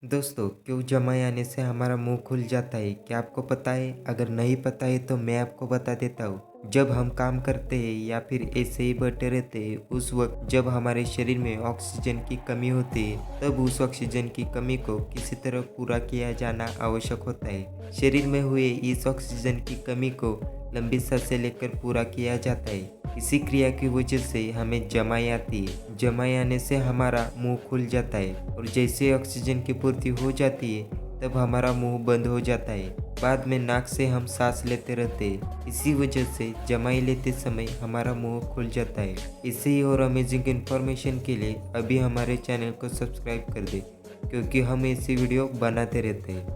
दोस्तों, क्यों जमाई आने से हमारा मुंह खुल जाता है? क्या आपको पता है? अगर नहीं पता है तो मैं आपको बता देता हूँ। जब हम काम करते हैं या फिर ऐसे ही बैठे रहते हैं, उस वक्त जब हमारे शरीर में ऑक्सीजन की कमी होती है, तब उस ऑक्सीजन की कमी को किसी तरह पूरा किया जाना आवश्यक होता है। शरीर में हुए इस ऑक्सीजन की कमी को लंबी सांसें लेकर पूरा किया जाता है। इसी क्रिया की वजह से हमें जमाई आती है। जमाई आने से हमारा मुंह खुल जाता है और जैसे ऑक्सीजन की पूर्ति हो जाती है, तब हमारा मुंह बंद हो जाता है। बाद में नाक से हम सांस लेते रहते हैं। इसी वजह से जमाई लेते समय हमारा मुंह खुल जाता है। इसे ही और अमेजिंग इन्फॉर्मेशन के लिए अभी हमारे चैनल को सब्सक्राइब कर दे, क्योंकि हम ऐसी वीडियो बनाते रहते हैं।